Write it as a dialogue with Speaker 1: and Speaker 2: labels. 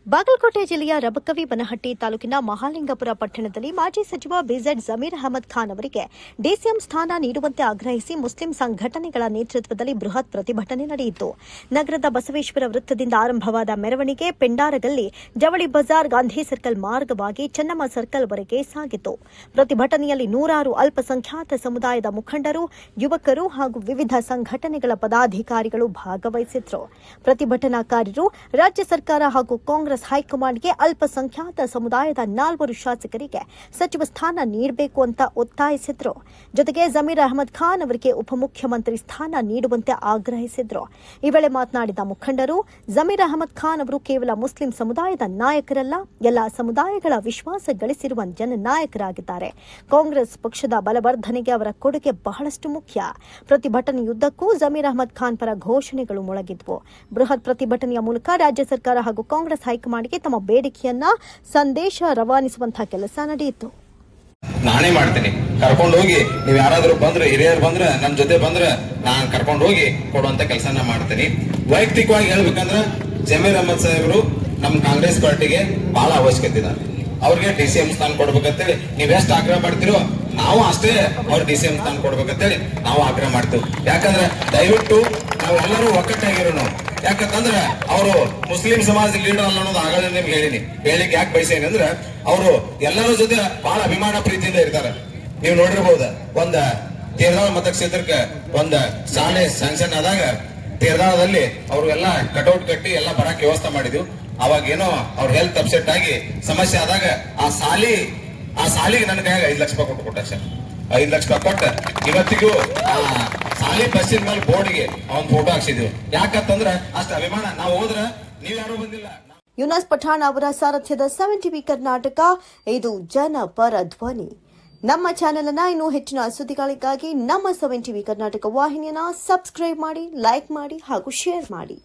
Speaker 1: ಬಾಗಲಕೋಟೆ ಜಿಲ್ಲೆಯ ರಬಕವಿ ಬನಹಟ್ಟಿ ತಾಲೂಕಿನ ಮಹಾಲಿಂಗಪುರ ಪಟ್ಟಣದಲ್ಲಿ ಮಾಜಿ ಸಚಿವ ಬಿಜೆಡ್ ಜಮೀರ್ ಅಹಮದ್ ಖಾನ್ ಅವರಿಗೆ ಡಿಸಿಎಂ ಸ್ಥಾನ ನೀಡುವಂತೆ ಆಗ್ರಹಿಸಿ ಮುಸ್ಲಿಂ ಸಂಘಟನೆಗಳ ನೇತೃತ್ವದಲ್ಲಿ ಬೃಹತ್ ಪ್ರತಿಭಟನೆ ನಡೆಯಿತು. ನಗರದ ಬಸವೇಶ್ವರ ವೃತ್ತದಿಂದ ಆರಂಭವಾದ ಮೆರವಣಿಗೆ ಪೆಂಡಾರಗಲ್ಲಿ, ಜವಳಿ ಬಜಾರ್, ಗಾಂಧಿ ಸರ್ಕಲ್ ಮಾರ್ಗವಾಗಿ ಚೆನ್ನಮ್ಮ ಸರ್ಕಲ್ವರೆಗೆ ಸಾಗಿತು. ಪ್ರತಿಭಟನೆಯಲ್ಲಿ ನೂರಾರು ಅಲ್ಪಸಂಖ್ಯಾತ ಸಮುದಾಯದ ಮುಖಂಡರು, ಯುವಕರು ಹಾಗೂ ವಿವಿಧ ಸಂಘಟನೆಗಳ ಪದಾಧಿಕಾರಿಗಳು ಭಾಗವಹಿಸಿದ್ರು. ಪ್ರತಿಭಟನಾಕಾರರು ರಾಜ್ಯ ಸರ್ಕಾರ ಹಾಗೂ ಕಾಂಗ್ರೆಸ್ ಹೈಕಮಾಂಡ್ಗೆ ಅಲ್ಪಸಂಖ್ಯಾತ ಸಮುದಾಯದ 4 ಶಾಸಕರಿಗೆ ಸಚಿವ ಸ್ಥಾನ ನೀಡಬೇಕು ಅಂತ ಒತ್ತಾಯಿಸಿದ್ರು. ಜೊತೆಗೆ ಜಮೀರ್ ಅಹಮದ್ ಖಾನ್ ಅವರಿಗೆ ಉಪಮುಖ್ಯಮಂತ್ರಿ ಸ್ಥಾನ ನೀಡುವಂತೆ ಆಗ್ರಹಿಸಿದ್ರು. ಈ ವೇಳೆ ಮಾತನಾಡಿದ ಮುಖಂಡರು, ಜಮೀರ್ ಅಹಮದ್ ಖಾನ್ ಅವರು ಕೇವಲ ಮುಸ್ಲಿಂ ಸಮುದಾಯದ ನಾಯಕರಲ್ಲ, ಎಲ್ಲಾ ಸಮುದಾಯಗಳ ವಿಶ್ವಾಸ ಗಳಿಸಿರುವ ಜನನಾಯಕರಾಗಿದ್ದಾರೆ. ಕಾಂಗ್ರೆಸ್ ಪಕ್ಷದ ಬಲವರ್ಧನೆಗೆ ಅವರ ಕೊಡುಗೆ ಬಹಳಷ್ಟು ಮುಖ್ಯ. ಪ್ರತಿಭಟನೆಯುದ್ದಕ್ಕೂ ಜಮೀರ್ ಅಹಮದ್ ಖಾನ್ ಪರ ಘೋಷಣೆಗಳು ಮೊಳಗಿದ್ವು. ಬೃಹತ್ ಪ್ರತಿಭಟನೆಯ ಮೂಲಕ ರಾಜ್ಯ ಸರ್ಕಾರ ಹಾಗೂ ಕಾಂಗ್ರೆಸ್ ಹೈಕಮಾಂಡ್ಗೆ ತಮ್ಮ ಬೇಡಿಕೆಯನ್ನ ಸಂದೇಶ ರವಾನಿಸುವಂತಹ ಕೆಲಸ ನಡೆಯಿತು.
Speaker 2: ನಾನೇ ಮಾಡ್ತೀನಿ, ಕರ್ಕೊಂಡು ಹೋಗಿ ನೀವು ಯಾರಾದ್ರೂ ಬಂದ್ರೆ, ಹಿರಿಯರು ಬಂದ್ರೆ, ನನ್ನ ಜೊತೆ ಬಂದ್ರೆ ನಾನು ಕರ್ಕೊಂಡು ಹೋಗಿ ಕೊಡುವಂತ ಕೆಲಸನ ಮಾಡ್ತೀನಿ. ವೈಯಕ್ತಿಕವಾಗಿ ಹೇಳ್ಬೇಕಂದ್ರೆ ಜಮೀರ್ ಅಹಮದ್ ಸಾಹೇಬರು ನಮ್ಮ ಕಾಂಗ್ರೆಸ್ ಪಾರ್ಟಿಗೆ ಬಹಳ ಅವಶ್ಯಕತೆ ಇದೆ. ಅವ್ರಿಗೆ ಡಿಸಿಎಂ ಸ್ಥಾನ ಕೊಡ್ಬೇಕಂತೇಳಿ ನೀವೆಷ್ಟು ಆಗ್ರಹ ಮಾಡ್ತಿರೋ ನಾವು ಅಷ್ಟೇ ಅವ್ರ ಡಿಸಿಎಂ ಸ್ಥಾನ ಕೊಡ್ಬೇಕಂತೇಳಿ ನಾವು ಆಗ್ರಹ ಮಾಡ್ತೀವಿ. ಯಾಕಂದ್ರೆ ದಯವಿಟ್ಟು ನಾವೆಲ್ಲರೂ ಒಕ್ಕಟ್ಟಾಗಿರೋ ನಾವು. ಯಾಕಂತಂದ್ರೆ ಅವರು ಮುಸ್ಲಿಂ ಸಮಾಜದ ಲೀಡರ್ ಅಲ್ಲ ಅನ್ನೋದು ಆಗಲೇ ನಿಮ್ಗೆ ಹೇಳಿಕ್ಕೆ ಯಾಕೆ ಬಯಸೇನೆ ಅಂದ್ರೆ ಅವರು ಎಲ್ಲರ ಜೊತೆ ಬಹಳ ಅಭಿಮಾನ ಪ್ರೀತಿಯಿಂದ ಇರ್ತಾರೆ. ನೀವು ನೋಡಿರ್ಬಹುದು, ಒಂದ ತೇರ್ದಾಳ ಮತಕ್ಷೇತ್ರಕ್ಕೆ ಒಂದ ಶಾಲೆ ಸ್ಯಾಂಕ್ಷನ್ ಆದಾಗ ತೇರ್ದಾಳದಲ್ಲಿ ಅವ್ರಿಗೆಲ್ಲ ಕಟೌಟ್ ಕಟ್ಟಿ ಎಲ್ಲ ಬರಕ್ಕೆ ವ್ಯವಸ್ಥೆ ಮಾಡಿದ್ವಿ. ಅವಾಗ ಏನೋ ಅವ್ರ ಹೆಲ್ತ್ ಅಪ್ಸೆಟ್ ಆಗಿ ಸಮಸ್ಯೆ ಆದಾಗ ಆ ಸಾಲಿಗೆ ನನ್ನ ಕೈಯಾಗ 5 ಲಕ್ಷ ರೂಪಾಯಿ ಕೊಟ್ಟ ಸರ್. 5 ಲಕ್ಷ ರೂಪಾಯಿ ಕೊಟ್ಟ ಇವತ್ತಿಗೂ ಸಾಲಿ ಬಸ್ಸಿನ ಮೇಲೆ ಬೋರ್ಡ್ಗೆ ಅವನ್ ಫೋಟೋ ಹಾಕ್ಸಿದ್ವಿ. ಯಾಕಂತಂದ್ರೆ ಅಷ್ಟು ಅಭಿಮಾನ. ನಾವು ಹೋದ್ರೆ ನೀವ್ ಯಾರು ಬಂದಿಲ್ಲ.
Speaker 1: ಯುನಾಸ್ ಪಠಾಣ್ ಅವರ ಸಾರಥ್ಯದ 7 ಟಿವಿ ಕರ್ನಾಟಕ, ಇದು ಜನಪರ ಧ್ವನಿ. ನಮ್ಮ ಚಾನೆಲ್ ಅನ್ನ ಇನ್ನೂ ಹೆಚ್ಚಿನ ಸುದ್ದಿಗಳಿಗಾಗಿ ನಮ್ಮ 7 ಟಿವಿ ಕರ್ನಾಟಕ ವಾಹಿನಿಯನ್ನ ಸಬ್ಸ್ಕ್ರೈಬ್ ಮಾಡಿ, ಲೈಕ್ ಮಾಡಿ ಹಾಗೂ ಶೇರ್ ಮಾಡಿ.